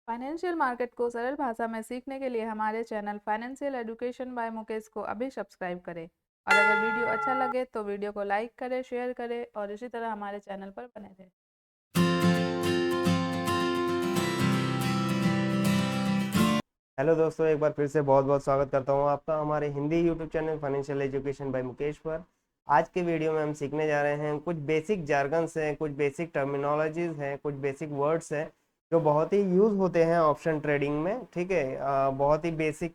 Financial market को सरल भाषा में सीखने के लिए हमारे channel financial education by Mukesh को अभी सब्सक्राइब करें। और अगर वीडियो अच्छा लगे तो वीडियो को लाइक करें, शेयर करें और इसी तरह हमारे चैनल पर बने रहें। हेलो दोस्तों, एक बार फिर से बहुत बहुत स्वागत करता हूं आपका हमारे Hindi YouTube channel financial education by Mukesh पर। आज के वीडियो में हम सीखने जा रहे हैं कुछ बेसिक जार्गन्स हैं, कुछ बेसिक टर्मिनोलॉजीज हैं, कुछ बेसिक वर्ड्स हैं जो बहुत ही यूज़ होते हैं ऑप्शन ट्रेडिंग में। ठीक है, बहुत ही बेसिक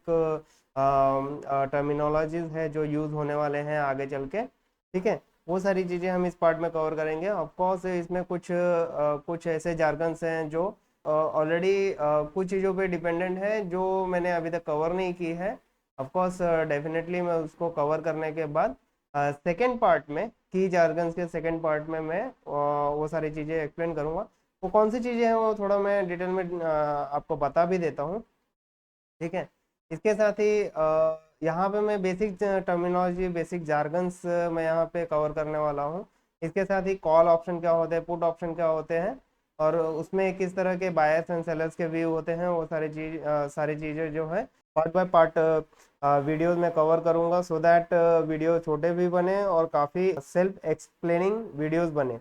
टर्मिनोलॉजीज है जो यूज़ होने वाले हैं आगे चल के। ठीक है, वो सारी चीज़ें हम इस पार्ट में कवर करेंगे। ऑफकोर्स इसमें कुछ ऐसे जार्गन्स हैं जो ऑलरेडी कुछ चीज़ों पे डिपेंडेंट है जो मैंने अभी तक कवर नहीं की है। ऑफकोर्स डेफिनेटली मैं उसको कवर करने के बाद सेकेंड पार्ट में, की जार्गन्स के सेकेंड पार्ट में मैं वो सारी चीज़ें एक्सप्लेन करूँगा। वो कौन सी चीज़ें हैं वो थोड़ा मैं डिटेल में आपको बता भी देता हूँ। ठीक है, इसके साथ ही यहाँ पे मैं बेसिक टर्मिनोलॉजी, बेसिक जार्गन्स मैं यहाँ पे कवर करने वाला हूँ। इसके साथ ही कॉल ऑप्शन क्या होते हैं, पुट ऑप्शन क्या होते हैं और उसमें किस तरह के बायर्स एंड सेलर्स के व्यू होते हैं, वो सारी चीज़ें जो है पार्ट बाय पार्ट वीडियोज में कवर करूँगा, सो दैट वीडियो छोटे भी बने और काफ़ी सेल्फ एक्सप्लेनिंग वीडियोज बने।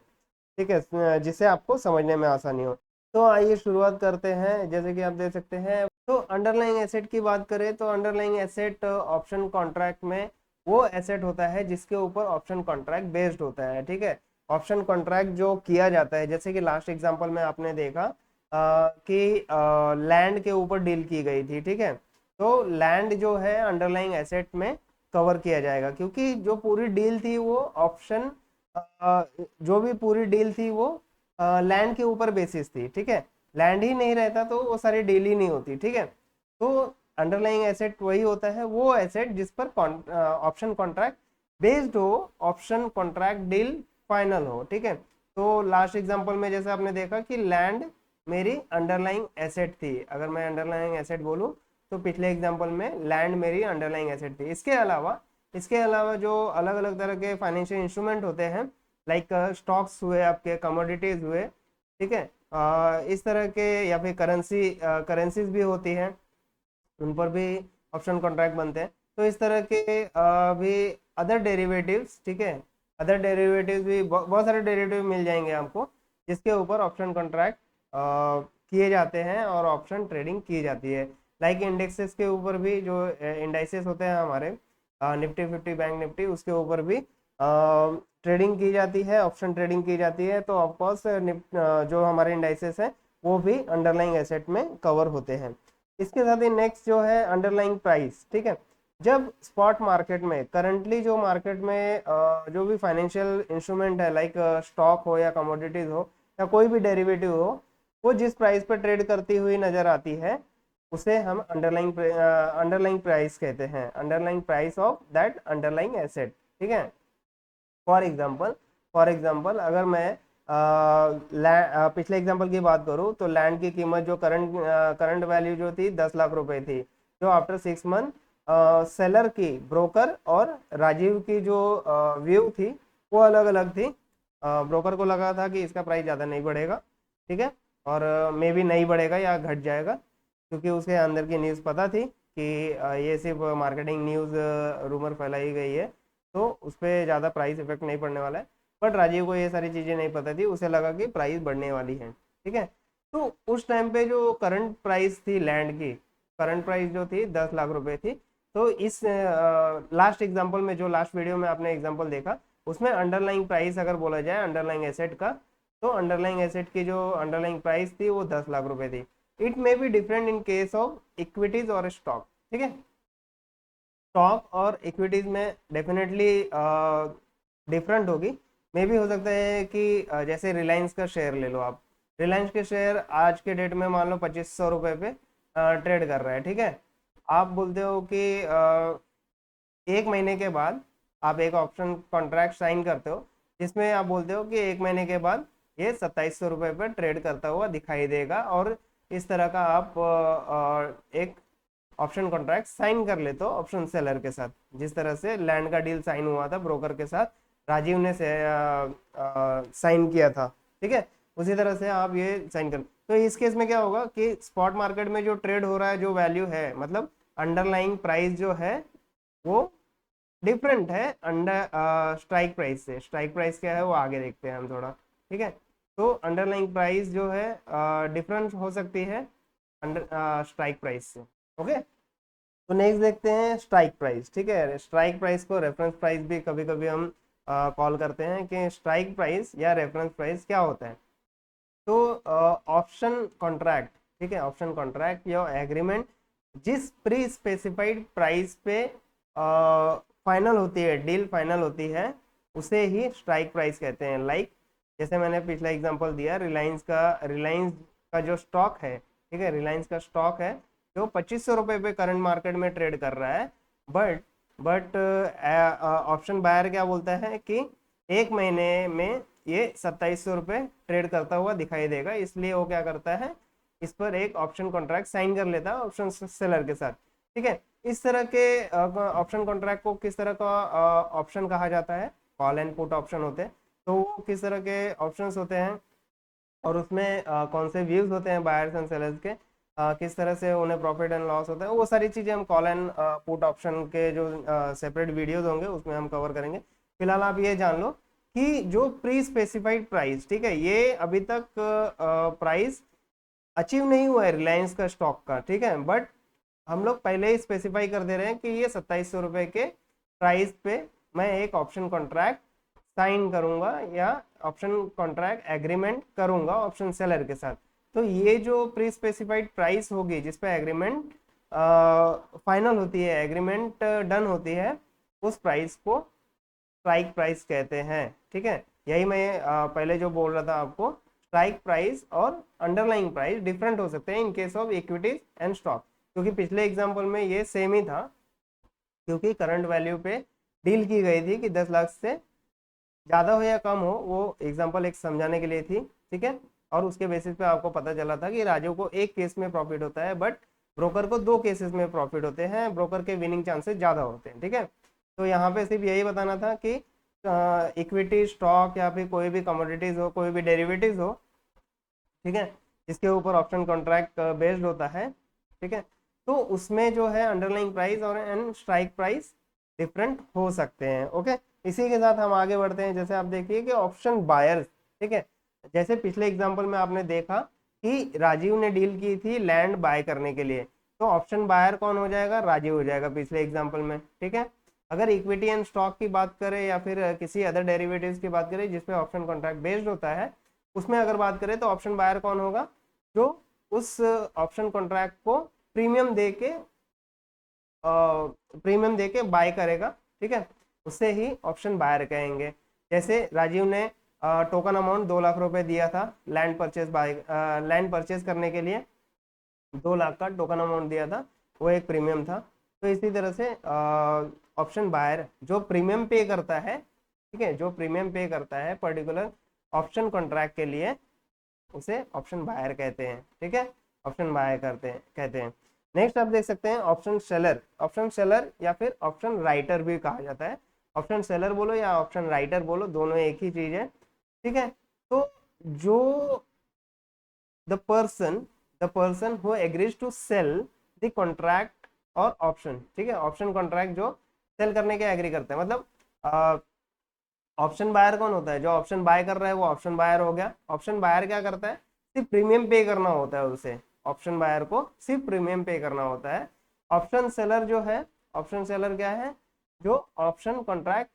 ठीक है, जिससे आपको समझने में आसानी हो। तो आइए शुरुआत करते हैं। जैसे कि आप देख सकते हैं, तो अंडरलाइंग एसेट की बात करें तो अंडरलाइंग एसेट ऑप्शन कॉन्ट्रैक्ट में वो एसेट होता है जिसके ऊपर ऑप्शन कॉन्ट्रैक्ट बेस्ड होता है। ठीक है, ऑप्शन कॉन्ट्रैक्ट जो किया जाता है, जैसे कि लास्ट एग्जांपल में आपने देखा कि लैंड के ऊपर डील की गई थी। ठीक है, तो लैंड जो है अंडरलाइंग एसेट में कवर किया जाएगा, क्योंकि जो पूरी डील थी वो ऑप्शन जो भी पूरी डील थी वो लैंड के ऊपर बेसिस थी। ठीक है, लैंड ही नहीं रहता तो वो सारी डील ही नहीं होती। ठीक है, तो अंडरलाइंग एसेट वही होता है, वो एसेट जिस पर ऑप्शन कॉन्ट्रैक्ट बेस्ड हो, ऑप्शन कॉन्ट्रैक्ट डील फाइनल हो। ठीक है, तो लास्ट एग्जांपल में जैसे आपने देखा कि लैंड मेरी अंडरलाइंग एसेट थी। अगर मैं अंडरलाइंग एसेट बोलूं तो पिछले एग्जांपल में लैंड मेरी अंडरलाइंग एसेट थी। इसके अलावा जो अलग अलग तरह के फाइनेंशियल इंस्ट्रूमेंट होते हैं, लाइक स्टॉक्स हुए, आपके कमोडिटीज हुए। ठीक है, इस तरह के, या फिर करेंसीज भी होती हैं, उन पर भी ऑप्शन कॉन्ट्रैक्ट बनते हैं। तो इस तरह के भी अदर डेरिवेटिव्स, ठीक है, अदर डेरिवेटिव्स भी बहुत सारे डेरिवेटिव मिल जाएंगे आपको जिसके ऊपर ऑप्शन कॉन्ट्रैक्ट किए जाते हैं और ऑप्शन ट्रेडिंग की जाती है। लाइक इंडेक्सेस के ऊपर भी जो इंडाइसेस होते हैं हमारे, निफ्टी 50, बैंक निफ्टी, उसके ऊपर भी ट्रेडिंग की जाती है, ऑप्शन ट्रेडिंग की जाती है। तो ऑफकोर्स जो हमारे इंडाइसेस हैं वो भी अंडरलाइंग एसेट में कवर होते हैं। इसके साथ ही नेक्स्ट जो है अंडरलाइंग प्राइस। ठीक है, जब स्पॉट मार्केट में, करंटली जो मार्केट में जो भी फाइनेंशियल इंस्ट्रूमेंट है, लाइक स्टॉक हो या कमोडिटीज हो या कोई भी डेरिवेटिव हो, वो जिस प्राइस पर ट्रेड करती हुई नजर आती है उसे हम अंडरलाइंग प्राइस कहते हैं, underlying price of that underlying asset. ठीक है, फॉर एग्जाम्पल अगर मैं पिछले एग्जाम्पल की बात करूं तो लैंड की कीमत जो करंट वैल्यू जो थी 10 लाख रुपए थी, जो आफ्टर 6 मंथ सेलर की, ब्रोकर और राजीव की जो व्यू थी वो अलग अलग थी। ब्रोकर को लगा था कि इसका प्राइस ज़्यादा नहीं बढ़ेगा। ठीक है, और मे भी नहीं बढ़ेगा या घट जाएगा, क्योंकि उसके अंदर की न्यूज़ पता थी कि ये सिर्फ मार्केटिंग न्यूज़, रूमर फैलाई गई है, तो उस पर ज़्यादा प्राइस इफेक्ट नहीं पड़ने वाला है। बट राजीव को ये सारी चीज़ें नहीं पता थी, उसे लगा कि प्राइस बढ़ने वाली है। ठीक है, तो उस टाइम पे जो करंट प्राइस थी लैंड की, करंट प्राइस जो थी 10 लाख रुपए थी। तो इस लास्ट एग्जांपल में, जो लास्ट वीडियो में आपने एग्जांपल देखा, उसमें अंडरलाइंग प्राइस अगर बोला जाए अंडरलाइंग एसेट का, तो अंडरलाइंग एसेट की जो अंडरलाइंग प्राइस थी वो 10 लाख रुपए थी। It may be different in case of equities और स्टॉक। ठीक है, स्टॉक और इक्विटीज में डेफिनेटली डिफरेंट होगी। मे भी हो सकता है कि जैसे रिलायंस का शेयर ले लो आप, रिलायंस के शेयर आज के डेट में मान लो 2500 रुपये पे ट्रेड कर रहा है। ठीक है, आप बोलते हो कि 1 महीने के बाद आप एक ऑप्शन कॉन्ट्रैक्ट साइन करते हो जिसमें आप बोलते हो कि 1 महीने के बाद ये 2700 रुपये पर ट्रेड करता हुआ दिखाई देगा, और इस तरह का आप एक ऑप्शन कॉन्ट्रैक्ट साइन कर लेते हो ऑप्शन सेलर के साथ। जिस तरह से लैंड का डील साइन हुआ था ब्रोकर के साथ, राजीव ने साइन किया था। ठीक है, उसी तरह से आप ये साइन कर, तो इस केस में क्या होगा कि स्पॉट मार्केट में जो ट्रेड हो रहा है, जो वैल्यू है, मतलब अंडरलाइंग प्राइस जो है वो डिफरेंट है अंडर स्ट्राइक प्राइस से। स्ट्राइक प्राइस क्या है वो आगे देखते हैं हम थोड़ा, ठीक है। तो अंडरलाइंग प्राइस जो है डिफरेंट हो सकती है अंडर स्ट्राइक प्राइस से। ओके, तो नेक्स्ट देखते हैं स्ट्राइक प्राइस, ठीक है। स्ट्राइक प्राइस को रेफरेंस प्राइस भी कभी कभी हम कॉल करते हैं कि स्ट्राइक प्राइस या रेफरेंस प्राइस क्या होता है। तो ऑप्शन कॉन्ट्रैक्ट, ठीक है, ऑप्शन कॉन्ट्रैक्ट या एग्रीमेंट जिस प्री स्पेसिफाइड प्राइस पे फाइनल होती है, डील फाइनल होती है, उसे ही स्ट्राइक प्राइस कहते हैं। लाइक जैसे मैंने पिछला एग्जांपल दिया, रिलायंस का जो स्टॉक है, ठीक है, रिलायंस का स्टॉक है जो 2500 रुपये पे करंट मार्केट में ट्रेड कर रहा है, बट ऑप्शन बायर क्या बोलता है कि एक महीने में ये 2700 रुपये ट्रेड करता हुआ दिखाई देगा, इसलिए वो क्या करता है, इस पर एक ऑप्शन कॉन्ट्रैक्ट साइन कर लेता है ऑप्शन सेलर के साथ, ठीक है। इस तरह के ऑप्शन कॉन्ट्रैक्ट को किस तरह का ऑप्शन कहा जाता है, कॉल एंड पुट ऑप्शन होते हैं। तो वो किस तरह के ऑप्शंस होते हैं और उसमें कौन से व्यूज होते हैं बायर्स एंड सेलर्स के, किस तरह से उन्हें प्रॉफिट एंड लॉस होता है, वो सारी चीज़ें हम कॉल एंड पुट ऑप्शन के जो सेपरेट वीडियोज होंगे उसमें हम कवर करेंगे। फिलहाल आप ये जान लो कि जो प्री स्पेसिफाइड प्राइस, ठीक है, ये अभी तक प्राइस अचीव नहीं हुआ है रिलायंस का स्टॉक का, ठीक है, बट हम लोग पहले ही स्पेसिफाई कर दे रहे हैं कि ये 2700 रुपये के प्राइस पे मैं एक ऑप्शन कॉन्ट्रैक्ट साइन करूंगा या ऑप्शन कॉन्ट्रैक्ट एग्रीमेंट करूंगा ऑप्शन सेलर के साथ। तो ये जो प्री स्पेसिफाइड प्राइस होगी जिस पे एग्रीमेंट फाइनल होती है, एग्रीमेंट डन होती है, उस प्राइस को स्ट्राइक प्राइस कहते हैं, ठीक है। यही मैं पहले जो बोल रहा था आपको, स्ट्राइक प्राइस और अंडरलाइंग प्राइस डिफरेंट हो सकते हैं इन case of equities and stock, क्योंकि पिछले एग्जांपल में ये सेम ही था, क्योंकि करंट वैल्यू पे डील की गई थी कि 10 लाख से ज़्यादा हो या कम हो, वो एग्जांपल एक समझाने के लिए थी, ठीक है। और उसके बेसिस पे आपको पता चला था कि राजू को एक केस में प्रॉफिट होता है, बट ब्रोकर को 2 केसेस में प्रॉफिट होते हैं, ब्रोकर के विनिंग चांसेस ज़्यादा होते हैं, ठीक है। तो यहाँ पे सिर्फ यही बताना था कि इक्विटी, स्टॉक या फिर कोई भी कमोडिटीज हो, कोई भी डेरिवेटिव्स हो, ठीक है, जिसके ऊपर ऑप्शन कॉन्ट्रैक्ट बेस्ड होता है, ठीक है, तो उसमें जो है अंडरलाइंग प्राइस और एंड स्ट्राइक प्राइस डिफरेंट हो सकते हैं। ओके, इसी के साथ हम आगे बढ़ते हैं। जैसे आप देखिए कि ऑप्शन बायर्स, ठीक है, जैसे पिछले एग्जांपल में आपने देखा कि राजीव ने डील की थी लैंड बाय करने के लिए, तो ऑप्शन बायर कौन हो जाएगा, राजीव हो जाएगा पिछले एग्जांपल में, ठीक है। अगर इक्विटी एंड स्टॉक की बात करें या फिर किसी अदर डेरिवेटिव्स की बात करें जिसपे ऑप्शन कॉन्ट्रैक्ट बेस्ड होता है, उसमें अगर बात करें तो ऑप्शन बायर कौन होगा, जो उस ऑप्शन कॉन्ट्रैक्ट को प्रीमियम देके बाय करेगा, ठीक है, उससे ही ऑप्शन बायर कहेंगे। जैसे राजीव ने टोकन अमाउंट 2 लाख रुपए दिया था लैंड परचेज करने के लिए, 2 लाख का टोकन अमाउंट दिया था, वो एक प्रीमियम था। तो इसी तरह से ऑप्शन बायर जो प्रीमियम पे करता है, ठीक है, जो प्रीमियम पे करता है पर्टिकुलर ऑप्शन कॉन्ट्रैक्ट के लिए, उसे ऑप्शन बायर कहते हैं, ठीक है, ऑप्शन बायर कहते हैं। नेक्स्ट आप देख सकते हैं ऑप्शन सेलर या फिर ऑप्शन राइटर भी कहा जाता है। ऑप्शन सेलर बोलो या ऑप्शन राइटर बोलो, दोनों एक ही चीज है, ठीक है। तो जो the person who agrees to sell the contract और ऑप्शन, ठीक है, ऑप्शन कॉन्ट्रैक्ट जो सेल करने के एग्री करते हैं, मतलब ऑप्शन बायर कौन होता है, जो ऑप्शन बाय कर रहा है वो ऑप्शन बायर हो गया। ऑप्शन बायर क्या करता है, सिर्फ प्रीमियम पे करना होता है उसे, ऑप्शन बायर को सिर्फ प्रीमियम पे करना होता है। ऑप्शन सेलर जो है, ऑप्शन सेलर क्या है, जो ऑप्शन कॉन्ट्रैक्ट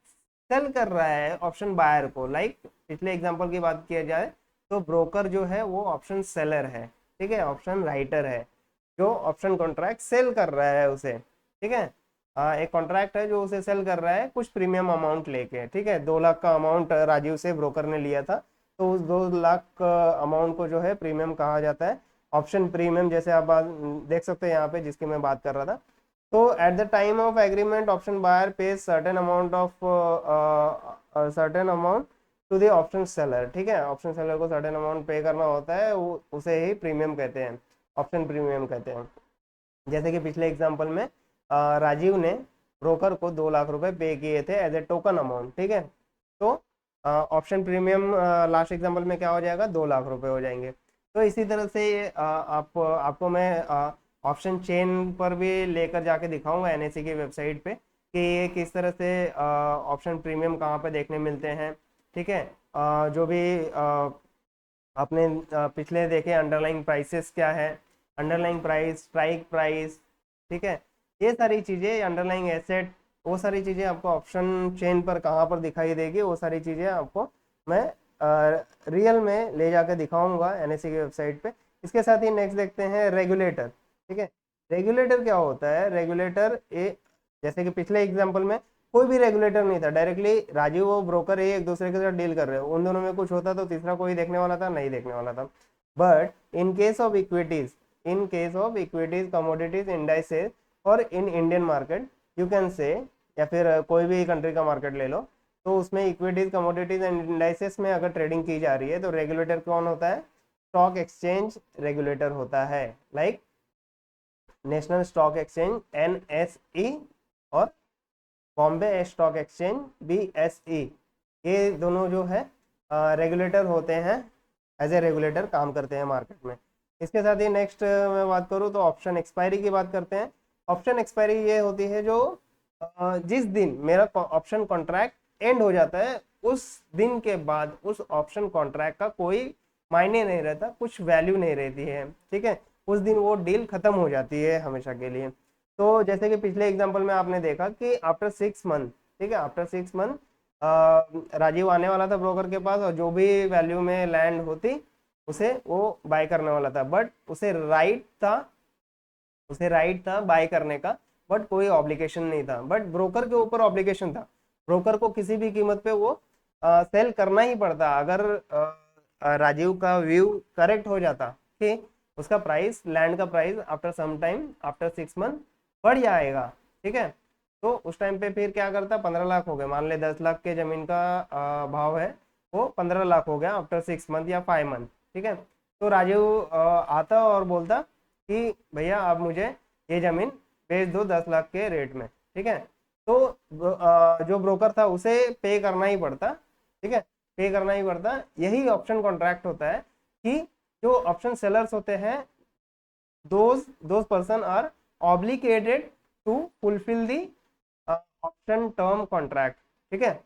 सेल कर रहा है ऑप्शन बायर को। लाइक पिछले एग्जांपल की बात किया जाए तो ब्रोकर जो है वो ऑप्शन सेलर है, ठीक है, ऑप्शन राइटर है जो ऑप्शन कॉन्ट्रैक्ट सेल कर रहा है उसे, ठीक है। एक कॉन्ट्रैक्ट है जो उसे सेल कर रहा है कुछ प्रीमियम अमाउंट लेके, ठीक है, 2 लाख का अमाउंट राजीव से ब्रोकर ने लिया था, तो उस 2 लाख अमाउंट को जो है प्रीमियम कहा जाता है, ऑप्शन प्रीमियम, जैसे आप देख सकते हैं यहाँ पे जिसकी मैं बात कर रहा था। तो at the time of agreement option buyer pays certain amount to the option seller, ठीक है, ऑप्शन सेलर को सर्टेन अमाउंट पे करना होता है, उसे ही प्रीमियम कहते हैं, ऑप्शन प्रीमियम कहते हैं। जैसे कि पिछले एग्जांपल में राजीव ने ब्रोकर को 2 लाख रुपए पे किए थे एज ए टोकन अमाउंट, ठीक है, तो ऑप्शन प्रीमियम लास्ट एग्जांपल में क्या हो जाएगा, 2 लाख रुपए हो जाएंगे। तो इसी तरह से आपको मैं ऑप्शन चेन पर भी लेकर जाके दिखाऊंगा एनएससी की वेबसाइट पे कि ये किस तरह से ऑप्शन प्रीमियम कहाँ पे देखने मिलते हैं। ठीक है, जो भी आपने पिछले देखे अंडरलाइंग प्राइसेस क्या है, अंडरलाइंग प्राइस, स्ट्राइक प्राइस, ठीक है, ये सारी चीज़ें, अंडरलाइंग एसेट, वो सारी चीज़ें आपको ऑप्शन चेन पर कहाँ पर दिखाई देगी, वो सारी चीज़ें आपको मैं रियल में ले जाकर दिखाऊंगा एनएससी की वेबसाइट पे। इसके साथ ही नेक्स्ट देखते हैं रेगुलेटर। ठीक है, रेगुलेटर क्या होता है? रेगुलेटर ए, जैसे कि पिछले एग्जाम्पल में कोई भी रेगुलेटर नहीं था, डायरेक्टली राजीव और ब्रोकर एक दूसरे के साथ डील कर रहे हो, उन दोनों में कुछ होता तो तीसरा कोई देखने वाला था? नहीं देखने वाला था। But in case of equities, in case of equities, commodities, indices और in Indian market you can say, या फिर कोई भी कंट्री का मार्केट ले लो, तो उसमें इक्विटीज, कमोडिटीज एंड इंडाइसेस में अगर ट्रेडिंग की जा रही है तो रेगुलेटर कौन होता है? स्टॉक एक्सचेंज रेगुलेटर होता है, like national stock exchange NSE और बॉम्बे स्टॉक एक्सचेंज बीएसई। ये दोनों जो है रेगुलेटर होते हैं, एज ए रेगुलेटर काम करते हैं मार्केट में। इसके साथ ही नेक्स्ट मैं बात करूँ तो ऑप्शन एक्सपायरी की बात करते हैं। ऑप्शन एक्सपायरी ये होती है जो जिस दिन मेरा ऑप्शन कॉन्ट्रैक्ट एंड हो जाता है उस दिन के बाद उस ऑप्शन कॉन्ट्रैक्ट का कोई मायने नहीं रहता, कुछ वैल्यू नहीं रहती है। ठीक है, उस दिन वो डील खत्म हो जाती है हमेशा के लिए। तो जैसे कि पिछले एग्जांपल में आपने देखा कि आफ्टर 6 मंथ, ठीक है, आफ्टर 6 मंथ राजीव आने वाला था ब्रोकर के पास और जो भी वैल्यू में लैंड होती उसे वो बाय करने वाला था, बट उसे राइट था बाय करने का, बट कोई ऑब्लिगेशन नहीं था। बट ब्रोकर के ऊपर ऑब्लिगेशन था, ब्रोकर को किसी भी कीमत पे वो सेल करना ही पड़ता। अगर राजीव का व्यू करेक्ट हो जाता कि उसका प्राइस, लैंड का price after some time, after 6 month बढ़ जाएगा, ठीक है, तो उस टाइम पे फिर क्या करता? 15 लाख हो गए, मान ले 10 लाख के जमीन का भाव है, वो 15 लाख हो गया आफ्टर 6 मंथ या 5 मंथ। ठीक है, तो राजीव आता और बोलता कि भैया आप मुझे ये जमीन बेच दो 10 लाख के रेट में। ठीक है, तो जो ब्रोकर था उसे पे करना ही पड़ता। ठीक है, पे करना ही पड़ता। यही ऑप्शन कॉन्ट्रैक्ट होता है कि जो ऑप्शन सेलर्स होते हैं, those person are obligated to fulfill the option term contract. ठीक है,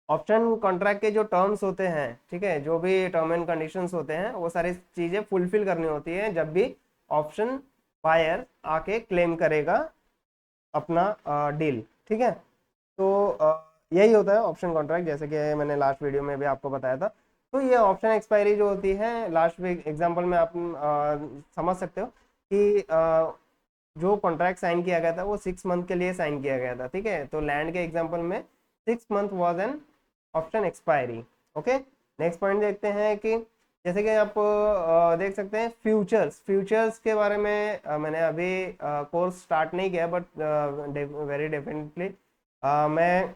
ऑप्शन कॉन्ट्रैक्ट के जो टर्म्स होते हैं, ठीक है, जो भी टर्म एंड कंडीशंस होते हैं, वो सारी चीजें फुलफिल करनी होती है जब भी ऑप्शन बायर आके क्लेम करेगा अपना डील। ठीक है, तो यही होता है ऑप्शन कॉन्ट्रैक्ट, जैसे कि मैंने लास्ट वीडियो में भी आपको बताया था। तो ये ऑप्शन एक्सपायरी जो होती है, लास्ट वीक एग्जांपल में आप समझ सकते हो कि जो कॉन्ट्रैक्ट साइन किया गया था वो 6 मंथ के लिए साइन किया गया था। ठीक है, तो लैंड के एग्जांपल में 6 month was an option expiry. Okay, next point देखते हैं कि जैसे कि आप देख सकते हैं फ्यूचर्स के बारे में मैंने अभी कोर्स स्टार्ट नहीं किया, बट वेरी डेफिनेटली मैं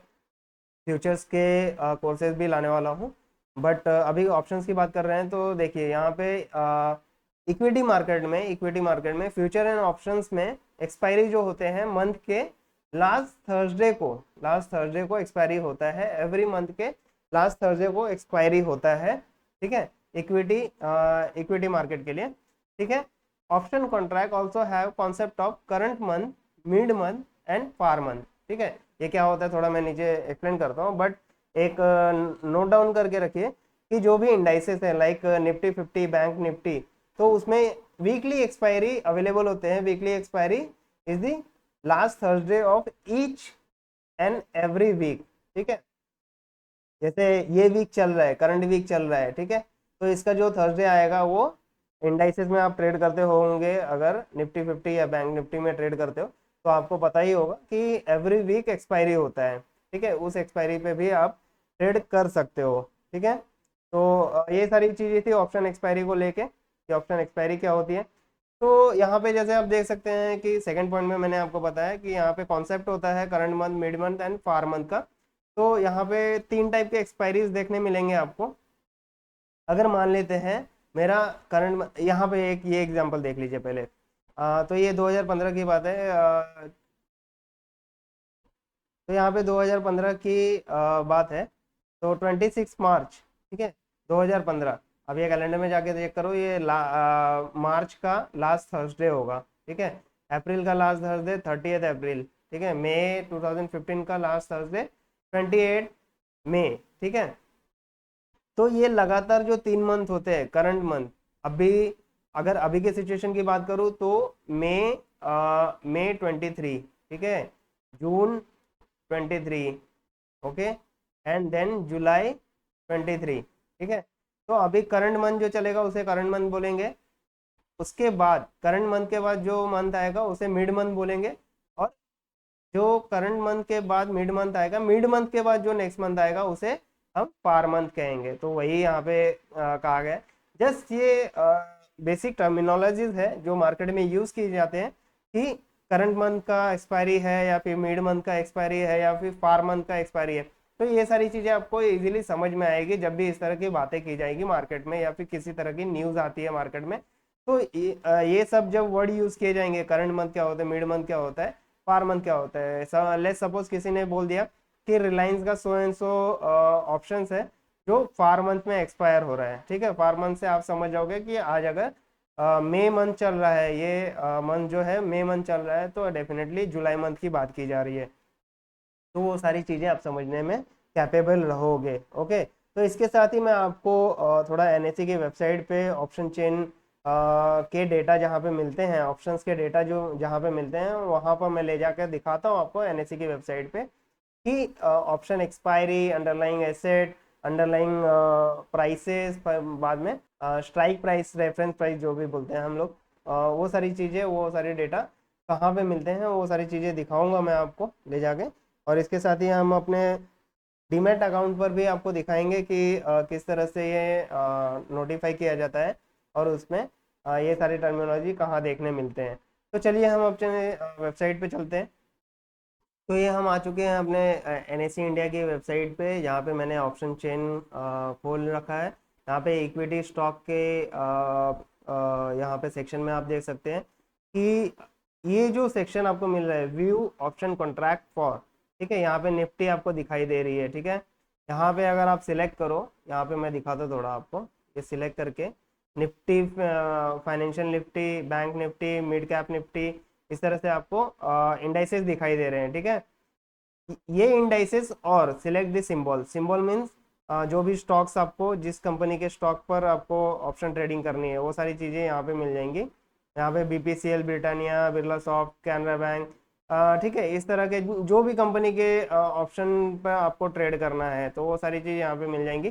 फ्यूचर्स के कोर्सेज भी लाने वाला हूँ। बट अभी ऑप्शंस की बात कर रहे हैं तो देखिए यहाँ पे इक्विटी मार्केट में फ्यूचर एंड ऑप्शंस में एक्सपायरी जो होते हैं मंथ के लास्ट थर्सडे को एक्सपायरी होता है। एवरी मंथ के लास्ट थर्सडे को एक्सपायरी होता है। ठीक है, इक्विटी मार्केट के लिए। ठीक है, option contract also have concept of current month, mid month and far month. ठीक है, ये क्या होता है थोड़ा मैं नीचे एक्सप्लेन करता हूँ, बट एक नोट डाउन करके रखिए कि जो भी इंडाइसेस है लाइक निफ्टी 50, बैंक निफ्टी, तो उसमें वीकली एक्सपायरी अवेलेबल होते हैं। Weekly expiry is the last Thursday of each and every week. ठीक है, जैसे ये वीक चल रहा है, करंट वीक चल रहा है, ठीक है, तो इसका जो थर्सडे आएगा वो इंडाइसेस में आप ट्रेड करते होंगे, अगर निफ्टी 50 या बैंक निफ्टी में ट्रेड करते हो तो आपको पता ही होगा कि एवरी वीक एक्सपायरी होता है। ठीक है, उस एक्सपायरी पे भी आप ट्रेड कर सकते हो। ठीक है, तो ये सारी चीज़ें थी ऑप्शन एक्सपायरी को लेके कि ऑप्शन एक्सपायरी क्या होती है। तो यहाँ पे जैसे आप देख सकते हैं कि सेकंड पॉइंट में मैंने आपको बताया कि यहाँ पे कॉन्सेप्ट होता है current month, mid month and far month का। तो यहाँ पे 3 टाइप के एक्सपायरीज देखने मिलेंगे आपको। अगर मान लेते हैं मेरा करंट, यहाँ पे एक ये एग्जांपल देख लीजिए पहले। तो ये 2015 की बात है। तो यहाँ पे 2015 की बात है। तो 26 मार्च, ठीक है, 2015 अब ये कैलेंडर में जाके चेक करो, ये मार्च का लास्ट थर्सडे होगा, ठीक है। अप्रैल का लास्ट थर्सडे 30 अप्रैल, ठीक है। मई 2015 का लास्ट थर्सडे 28 मई, ठीक है। तो ये लगातार जो 3 मंथ होते हैं करंट मंथ, अभी अगर अभी के सिचुएशन की बात करूं तो मई मई 23, ठीक है, जून 23, ओके, एंड देन जुलाई 23, ठीक है। तो अभी करंट मंथ जो चलेगा उसे करंट मंथ बोलेंगे। उसके बाद करंट मंथ के बाद जो मंथ आएगा उसे मिड मंथ बोलेंगे। और जो करंट मंथ के बाद मिड मंथ आएगा, मिड मंथ के बाद जो नेक्स्ट मंथ आएगा उसे हम फार मंथ कहेंगे। तो वही यहाँ पे कहा गया है। जस्ट ये बेसिक टर्मिनोलॉजीज है जो मार्केट में यूज किए जाते हैं कि करंट मंथ का एक्सपायरी है या फिर मिड मंथ का एक्सपायरी है या फिर फार मंथ का एक्सपायरी है। तो ये सारी चीजें आपको इजीली समझ में आएगी जब भी इस तरह की बातें की जाएगी मार्केट में या फिर किसी तरह की न्यूज आती है मार्केट में। तो ये सब जब वर्ड यूज किए जाएंगे, करंट मंथ क्या होता है, मिड मंथ क्या होता है, फार मंथ क्या होता है। लेट्स सपोज किसी ने बोल दिया कि रिलायंस का सो एंड सो ऑप्शन है जो फार मंथ में एक्सपायर हो रहा है, ठीक है। फार मंथ से आप समझ जाओगे कि आज अगर मई मंथ चल रहा है, ये मंथ जो है मई मंथ चल रहा है, तो डेफिनेटली जुलाई मंथ की बात की जा रही है। तो वो सारी चीज़ें आप समझने में कैपेबल रहोगे, ओके। तो इसके साथ ही मैं आपको थोड़ा एनएससी की वेबसाइट पे ऑप्शन चेन के डेटा जहाँ पे मिलते हैं, ऑप्शंस के डेटा जो जहाँ पे मिलते हैं वहाँ पर मैं ले जाकर दिखाता हूँ आपको एनएससी की वेबसाइट पे कि option expiry, underlying asset, underlying prices, बाद में स्ट्राइक प्राइस, रेफरेंस प्राइस जो भी बोलते हैं हम लोग, वो सारी चीज़ें, वो सारे डेटा कहाँ पे मिलते हैं, वो सारी चीज़ें दिखाऊंगा मैं आपको ले जाके। और इसके साथ ही हम अपने डीमैट अकाउंट पर भी आपको दिखाएंगे कि किस तरह से ये नोटिफाई किया जाता है और उसमें ये सारी टर्मिनोलॉजी कहाँ देखने मिलते हैं। तो चलिए हम अपने वेबसाइट पे चलते हैं। तो ये हम आ चुके हैं अपने एनएससी इंडिया की वेबसाइट पे, जहाँ पे मैंने ऑप्शन चेन खोल रखा है। यहाँ पे इक्विटी स्टॉक के यहाँ पे सेक्शन में आप देख सकते हैं कि ये जो सेक्शन आपको मिल रहा है, व्यू ऑप्शन कॉन्ट्रैक्ट फॉर, ठीक है। यहाँ पे निफ्टी आपको दिखाई दे रही है, ठीक है। यहाँ पे अगर आप सिलेक्ट करो, यहाँ पे मैं दिखाता थोड़ा आपको, ये सिलेक्ट करके Nifty, financial Nifty, bank Nifty, mid cap Nifty, इस तरह से आपको इंडाइसेस दिखाई दे रहे हैं, ठीक है। ये इंडाइसेस और select the symbol, symbol means जो भी स्टॉक्स आपको, जिस कंपनी के स्टॉक पर आपको ऑप्शन ट्रेडिंग करनी है वो सारी चीज़ें यहाँ पे मिल जाएंगी। यहाँ पे BPCL, Britannia, Birla soft, Canara bank, ठीक है, इस तरह के जो भी कंपनी के ऑप्शन पर आपको ट्रेड करना है तो वो सारी चीज़ यहाँ पे मिल जाएंगी।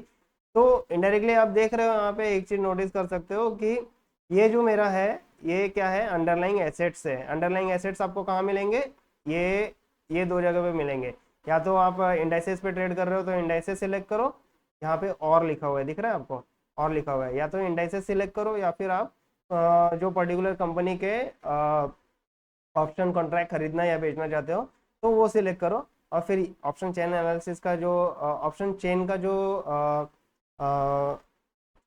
तो इनडायरेक्टली आप देख रहे हो यहाँ पे एक चीज़ नोटिस कर सकते हो कि ये जो मेरा है ये क्या है, अंडरलाइंग एसेट्स है। अंडरलाइंग एसेट्स आपको कहाँ मिलेंगे, ये ये दो जगह पे मिलेंगे। या तो आप इंडाइसेस पे ट्रेड कर रहे हो तो इंडाइसेस सिलेक्ट करो, यहाँ पे और लिखा हुआ है, दिख रहा है आपको, और लिखा हुआ है। या तो इंडाइसेस सिलेक्ट करो या फिर आप जो पर्टिकुलर कंपनी के ऑप्शन कॉन्ट्रैक्ट खरीदना या बेचना चाहते हो तो वो सिलेक्ट करो। और फिर ऑप्शन चेन एनालिसिस का जो ऑप्शन चेन का जो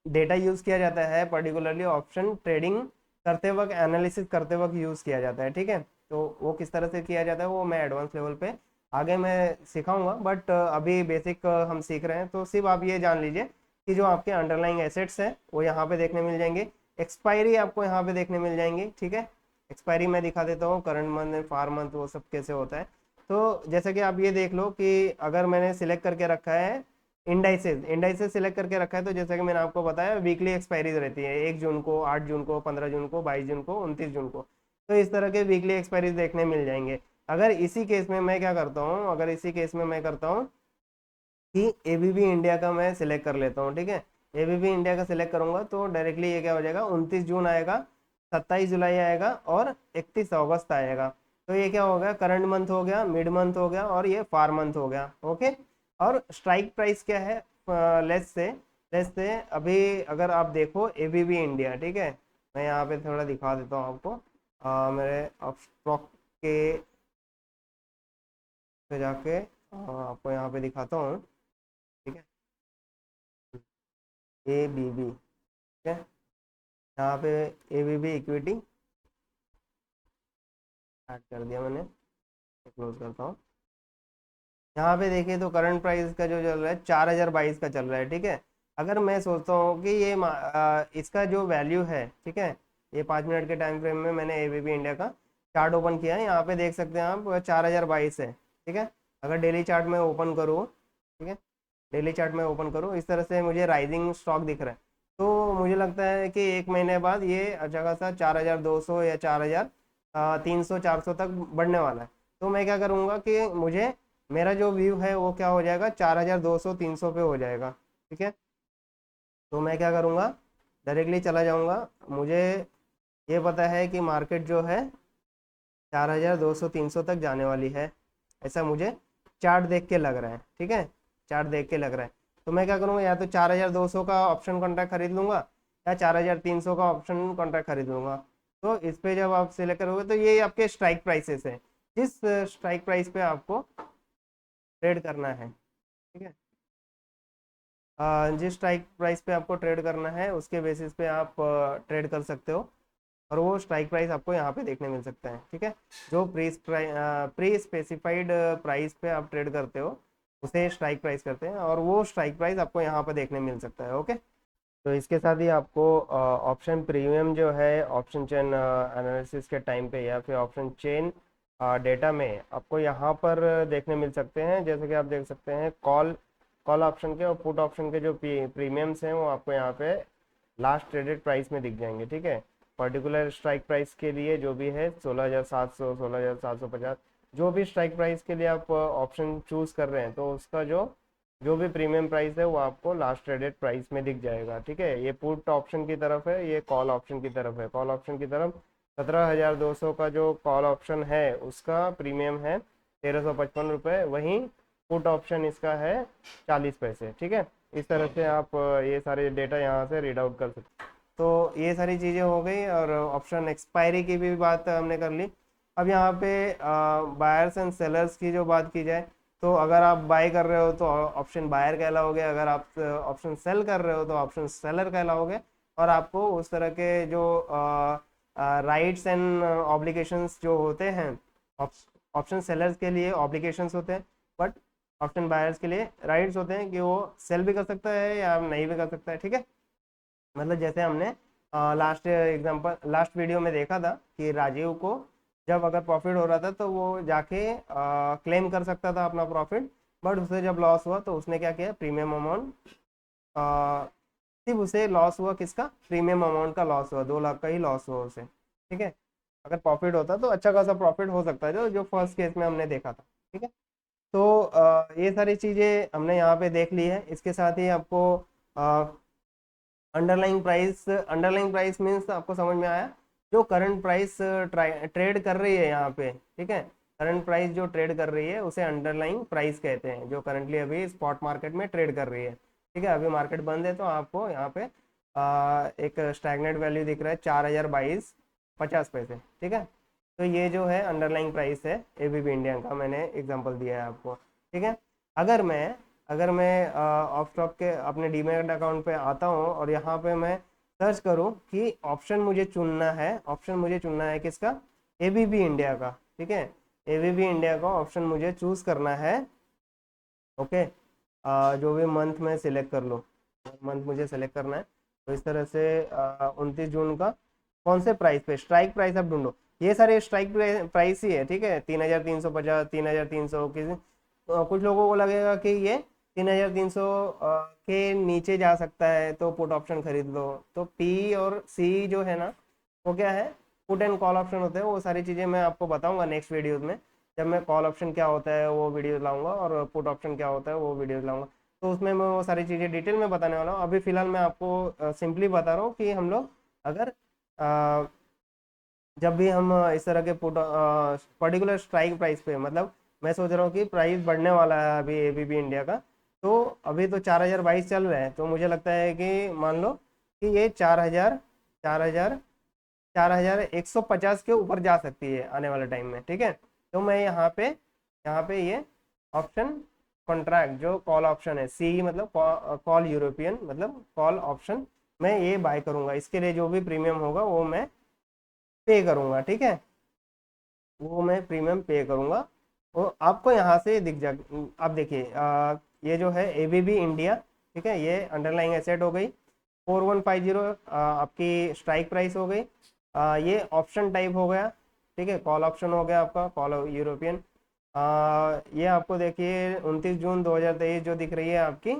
डेटा यूज किया जाता है, पर्टिकुलरली ऑप्शन ट्रेडिंग करते वक्त, एनालिसिस करते वक्त यूज किया जाता है, ठीक है। तो वो किस तरह से किया जाता है वो मैं एडवांस लेवल पे आगे मैं सिखाऊंगा, बट अभी बेसिक हम सीख रहे हैं। तो सिर्फ आप ये जान लीजिए कि जो आपके अंडरलाइंग एसेट्स हैं वो यहाँ पे देखने मिल जाएंगे, एक्सपायरी आपको यहाँ पे देखने मिल जाएंगी, ठीक है। एक्सपायरी मैं दिखा देता हूँ, करंट मंथ, फार मंथ, वो सब कैसे होता है। तो जैसे कि आप ये देख लो कि अगर मैंने सिलेक्ट करके रखा है इंडाइसेस, इंडाइसेस सिलेक्ट करके रखा है, तो जैसा कि मैंने आपको बताया वीकली एक्सपायरीज रहती है, 1 जून को, 8 जून को, 15 जून को, 22 जून को, 29 जून को। तो इस तरह के वीकली एक्सपायरीज देखने मिल जाएंगे। अगर इसी केस में मैं क्या करता हूँ, अगर इसी केस में मैं करता हूँ कि एबीबी इंडिया का मैं सिलेक्ट कर लेता हूँ, ठीक है। एबीबी इंडिया का सिलेक्ट करूंगा तो डायरेक्टली ये क्या हो जाएगा, 29 जून आएगा, 27 जुलाई आएगा और 31 अगस्त आएगा। तो ये क्या हो गया, करंट मंथ हो गया, मिड मंथ हो गया और ये फार मंथ हो गया, ओके। और स्ट्राइक प्राइस क्या है, लेस से अभी अगर आप देखो एबीबी इंडिया, ठीक है, मैं यहाँ पे थोड़ा दिखा देता हूँ आपको, मेरे स्टॉक के पे जाके आपको यहाँ पे दिखाता हूँ, ठीक है। ए बी बी, ठीक है, यहाँ पे A B B equity add कर दिया मैंने, क्लोज करता हूँ। यहाँ पे देखिए तो करंट प्राइस का जो चल रहा है 4022 का चल रहा है, ठीक है। अगर मैं सोचता हूँ कि ये इसका जो वैल्यू है, ठीक है, ये 5 मिनट के टाइम फ्रेम में मैंने एबीबी इंडिया का चार्ट ओपन किया है, यहाँ पे देख सकते हैं आप 4022 है, ठीक है। अगर डेली चार्ट में ओपन करूँ, ठीक है, डेली चार्ट में ओपन करूँ, इस तरह से मुझे राइजिंग स्टॉक दिख रहा है। तो मुझे लगता है कि 1 महीने बाद ये अच्छा खासा 4200 या 4300 400 तक बढ़ने वाला है। तो मैं क्या करूँगा कि मुझे मेरा जो व्यू है वो क्या हो जाएगा, 4200 300 पे हो जाएगा, ठीक है। तो मैं क्या करूँगा, डायरेक्टली चला जाऊँगा। मुझे ये पता है कि मार्केट जो है 4200 300 तक जाने वाली है, ऐसा मुझे चार्ट देख के लग रहा है, ठीक है, चार्ट देख के लग रहा है। तो मैं क्या करूँगा, या तो 4200 का ऑप्शन कॉन्ट्रैक्ट खरीद लूँगा या 4300 का ऑप्शन कॉन्ट्रैक्ट खरीद लूँगा। तो इस पे जब आप सिलेक्ट करोगे तो ये आपके स्ट्राइक प्राइसेस है, जिस स्ट्राइक प्राइस पे आपको ट्रेड करना है, ठीक है। जिस स्ट्राइक प्राइस पे आपको ट्रेड करना है उसके बेसिस पे आप ट्रेड कर सकते हो, और वो स्ट्राइक प्राइस आपको यहाँ पे देखने मिल सकता है, ठीक है। जो प्री स्पेसिफाइड प्राइस पे आप ट्रेड करते हो उसे स्ट्राइक प्राइस करते हैं, और वो स्ट्राइक प्राइस आपको यहाँ पे देखने मिल सकता है, ओके। तो इसके साथ ही आपको ऑप्शन प्रीमियम जो है ऑप्शन चेन एनालिसिस के टाइम पे या फिर ऑप्शन चेन डेटा में आपको यहाँ पर देखने मिल सकते हैं। जैसे कि आप देख सकते हैं कॉल कॉल ऑप्शन के और पुट ऑप्शन के जो प्रीमियम्स हैं वो आपको यहाँ पे लास्ट ट्रेडेड प्राइस में दिख जाएंगे, ठीक है। पर्टिकुलर स्ट्राइक प्राइस के लिए जो भी है 16,700 16,750, जो भी स्ट्राइक प्राइस के लिए आप ऑप्शन चूज कर रहे हैं तो उसका जो भी प्रीमियम प्राइस है वो आपको लास्ट ट्रेडेड प्राइस में दिख जाएगा, ठीक है। ये पुट ऑप्शन की तरफ है, ये कॉल ऑप्शन की तरफ है। कॉल ऑप्शन की तरफ 17,200 का जो कॉल ऑप्शन है उसका प्रीमियम है 1355 रुपये, वहीं पुट ऑप्शन इसका है 40 पैसे, ठीक है। इस तरह से आप ये सारे डेटा यहाँ से रीड आउट कर सकते हैं। तो ये सारी चीज़ें हो गई, और ऑप्शन एक्सपायरी की भी बात हमने कर ली। अब यहाँ पे बायर्स एंड सेलर्स की जो बात की जाए, तो अगर आप बाय कर रहे हो तो ऑप्शन बायर कहलाओगे, अगर आप ऑप्शन सेल कर रहे हो तो ऑप्शन सेलर कहलाओगे। और आपको उस तरह के जो राइट्स एंड ऑब्लिगेशंस जो होते हैं, ऑप्शन सेलर्स के लिए ऑब्लिगेशंस होते हैं, बट ऑप्शन बायर्स के लिए राइट्स होते हैं कि वो सेल भी कर सकता है या नहीं भी कर सकता है, ठीक है। मतलब जैसे हमने लास्ट वीडियो में देखा था कि राजीव को जब अगर प्रॉफिट हो रहा था तो वो जाके क्लेम कर सकता था अपना प्रॉफिट, बट उसे जब लॉस हुआ तो उसने क्या किया, प्रीमियम अमाउंट, सिर्फ उसे लॉस हुआ, किसका, प्रीमियम अमाउंट का लॉस हुआ, 2 लाख का ही लॉस हुआ उसे, ठीक है। अगर प्रॉफिट होता तो अच्छा खासा प्रॉफिट हो सकता है, जो जो फर्स्ट केस में हमने देखा था, ठीक है। तो ये सारी चीज़ें हमने यहाँ पे देख ली है। इसके साथ ही आपको अंडरलाइंग प्राइस मीन्स आपको समझ में आया, जो करंट प्राइस ट्रेड कर रही है यहाँ पे, ठीक है। करंट प्राइस जो ट्रेड कर रही है उसे अंडरलाइंग प्राइस कहते हैं, जो करंटली अभी स्पॉट मार्केट में ट्रेड कर रही है, ठीक है। अभी मार्केट बंद है तो आपको यहाँ पे एक स्टैग्नेट वैल्यू दिख रहा है 4022.50 पैसे, ठीक है। तो ये जो है अंडरलाइंग प्राइस है एबीबी इंडिया का, मैंने एग्जांपल दिया है आपको, ठीक है। अगर मैं अगर मैं ऑफ स्टॉक के अपने डीमैट अकाउंट पे आता हूँ और यहाँ पे मैं सर्च करूँ कि ऑप्शन मुझे चुनना है किसका, एबीबी इंडिया का, ठीक है। एबीबी इंडिया का ऑप्शन मुझे चूज करना है, ओके। जो भी मंथ में सिलेक्ट कर लो, मंथ मुझे सिलेक्ट करना है। तो इस तरह से 29 जून का कौन से प्राइस पे, स्ट्राइक प्राइस आप ढूंढो, ये सारे स्ट्राइक प्राइस ही है, ठीक है। 3,350, 3,300 किसी कुछ लोगों को लगेगा कि ये 3,300 के नीचे जा सकता है तो पुट ऑप्शन खरीद लो। तो पी और सी जो है ना, वो क्या है, पुट एंड कॉल ऑप्शन होते हैं। वो सारी चीज़ें मैं आपको बताऊंगा नेक्स्ट वीडियोज में, जब मैं कॉल ऑप्शन क्या होता है वो वीडियो लाऊंगा और पुट ऑप्शन क्या होता है वो वीडियो लाऊंगा। तो उसमें मैं वो सारी चीज़ें डिटेल में बताने वाला हूँ। अभी फिलहाल मैं आपको सिंपली बता रहा हूँ कि हम लोग अगर जब भी हम इस तरह के पुट पर्टिकुलर स्ट्राइक प्राइस पे, मतलब मैं सोच रहा हूँ कि प्राइस बढ़ने वाला है अभी एबीबी इंडिया का, तो अभी तो 4022 चल रहा है, तो मुझे लगता है कि मान लो कि ये 4,150 के ऊपर जा सकती है आने वाले टाइम में, ठीक है। तो मैं यहाँ पे ये ऑप्शन कॉन्ट्रैक्ट जो कॉल ऑप्शन है, सी मतलब कॉल यूरोपियन मतलब कॉल ऑप्शन, मैं ये बाय करूंगा। इसके लिए जो भी प्रीमियम होगा वो मैं पे करूंगा, ठीक है, वो मैं प्रीमियम पे करूंगा। वो आपको यहाँ से दिख जा, आप देखिए ये जो है एबीबी इंडिया, ठीक है, ये अंडरलाइंग एसेट हो गई। 4150 आपकी स्ट्राइक प्राइस हो गई। ये ऑप्शन टाइप हो गया, ठीक है, कॉल ऑप्शन हो गया आपका, कॉल यूरोपियन। ये आपको देखिए 29 जून 2023 जो दिख रही है आपकी,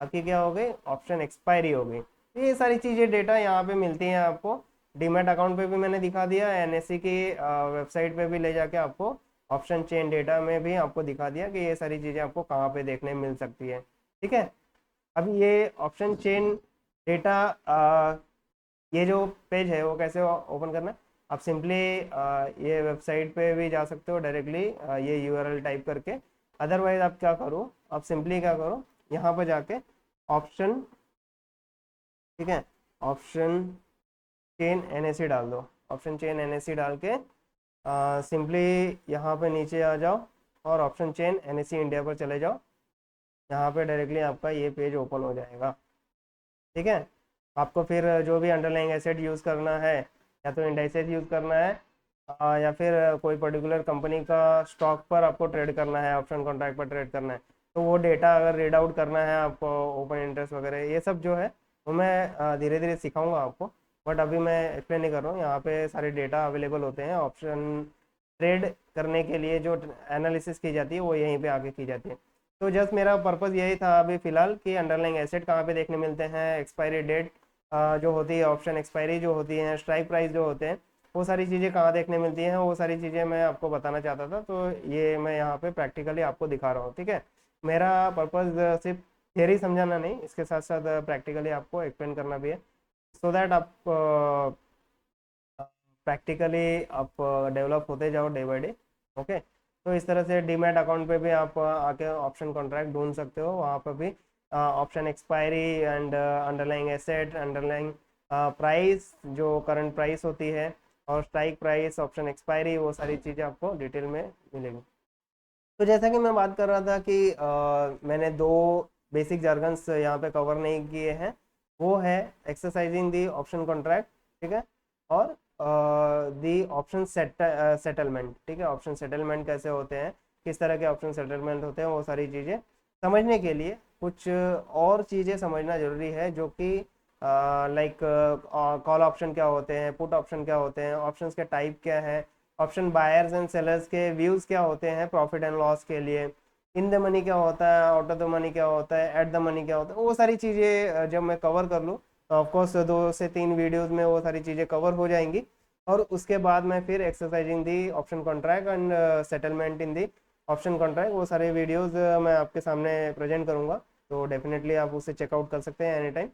आपकी क्या हो गई, ऑप्शन एक्सपायरी हो गई। ये सारी चीज़ें डेटा यहाँ पे मिलती हैं आपको। डीमैट अकाउंट पे भी मैंने दिखा दिया, एनएससी की वेबसाइट पे भी ले जाके आपको ऑप्शन चेन डेटा में भी आपको दिखा दिया कि ये सारी चीज़ें आपको कहाँ पे देखने मिल सकती है। ठीक है, अब ये ऑप्शन चेन डेटा, ये जो पेज है वो कैसे ओपन करना है, आप सिंपली ये वेबसाइट पे भी जा सकते हो डायरेक्टली, ये यूआरएल टाइप करके। अदरवाइज आप क्या करो, आप सिंपली क्या करो, यहाँ पर जाके ऑप्शन, ठीक है, ऑप्शन चेन एनएससी डाल दो। ऑप्शन चेन एनएससी डाल के सिंपली यहाँ पे नीचे आ जाओ और ऑप्शन चेन एनएससी इंडिया पर चले जाओ। यहाँ पे डायरेक्टली आपका ये पेज ओपन हो जाएगा। ठीक है, आपको फिर जो भी अंडरलाइंग एसेट यूज़ करना है, या तो इंडाइसेस यूज़ करना है, या फिर कोई पर्टिकुलर कंपनी का स्टॉक पर आपको ट्रेड करना है, ऑप्शन कॉन्ट्रैक्ट पर ट्रेड करना है, तो वो डेटा अगर रीड आउट करना है आपको, ओपन इंटरेस्ट वगैरह ये सब जो है वो मैं धीरे धीरे सिखाऊंगा आपको, बट अभी मैं एक्सप्लेन नहीं कर रहा हूँ। यहाँ पे सारे डेटा अवेलेबल होते हैं। ऑप्शन ट्रेड करने के लिए जो एनालिसिस की जाती है वो यहीं पे आके की जाती है। तो जस्ट मेरा पर्पज़ यही था अभी फ़िलहाल कि अंडरलाइंग एसेट कहाँ पे देखने मिलते हैं, एक्सपायरी डेट जो होती है, ऑप्शन एक्सपायरी जो होती है, स्ट्राइक प्राइस जो होते हैं, वो सारी चीज़ें कहाँ देखने मिलती हैं, वो सारी चीज़ें मैं आपको बताना चाहता था। तो ये मैं यहाँ पे प्रैक्टिकली आपको दिखा रहा हूँ। ठीक है, मेरा पर्पज़ सिर्फ थियरी समझाना नहीं, इसके साथ साथ प्रैक्टिकली आपको एक्सप्लेन करना भी है, सो दैट आप प्रैक्टिकली आप डेवलप होते जाओ डे बाय डे। ओके, तो इस तरह से डीमैट अकाउंट पे भी आप आके ऑप्शन कॉन्ट्रैक्ट ढूंढ सकते हो। वहाँ पर भी option expiry and underlying asset, underlying price जो करंट प्राइस होती है, और स्ट्राइक प्राइस, ऑप्शन एक्सपायरी, वो सारी चीज़ें आपको डिटेल में मिलेगी। तो जैसा कि मैं बात कर रहा था कि मैंने दो बेसिक jargons यहाँ पे कवर नहीं किए हैं, वो है एक्सरसाइजिंग दी ऑप्शन कॉन्ट्रैक्ट, ठीक है, और दी ऑप्शन सेटलमेंट। ठीक है, ऑप्शन सेटलमेंट कैसे होते हैं, किस तरह के ऑप्शन सेटलमेंट होते हैं, वो सारी चीज़ें समझने के लिए कुछ और चीज़ें समझना ज़रूरी है, जो कि लाइक कॉल ऑप्शन क्या होते हैं, पुट ऑप्शन क्या होते हैं, ऑप्शंस के टाइप क्या है, ऑप्शन बायर्स एंड सेलर्स के व्यूज़ क्या होते हैं प्रॉफिट एंड लॉस के लिए, इन द मनी क्या होता है, आउट ऑफ द मनी क्या होता है, एट द मनी क्या होता है, वो सारी चीज़ें जब मैं कवर कर लूँ तो ऑफकोर्स 2 से 3 वीडियोज़ में वो सारी चीज़ें कवर हो जाएंगी। और उसके बाद मैं फिर exercising the option contract and settlement in the option contract, वो सारे वीडियोज़ मैं आपके सामने प्रेजेंट करूँगा। तो डेफिनेटली आप उसे चेकआउट कर सकते हैं एनी टाइम।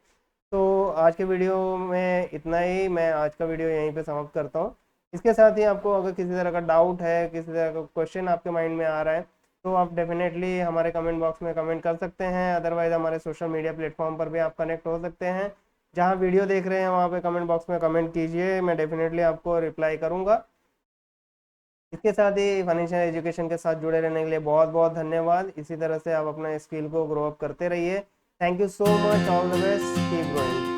तो आज के वीडियो में इतना ही, मैं आज का वीडियो यहीं पे समाप्त करता हूँ। इसके साथ ही आपको अगर किसी तरह का डाउट है, किसी तरह का क्वेश्चन आपके माइंड में आ रहा है, तो आप डेफिनेटली हमारे कमेंट बॉक्स में कमेंट कर सकते हैं। अदरवाइज हमारे सोशल मीडिया प्लेटफॉर्म पर भी आप कनेक्ट हो सकते हैं। जहाँ वीडियो देख रहे हैं वहाँ पे कमेंट बॉक्स में कमेंट कीजिए, मैं डेफिनेटली आपको रिप्लाई करूँगा। इसके साथ ही फाइनेंशियल एजुकेशन के साथ जुड़े रहने के लिए बहुत बहुत धन्यवाद। इसी तरह से आप अपना स्किल को ग्रो अप करते रहिए। Thank you so much, all the best, keep going.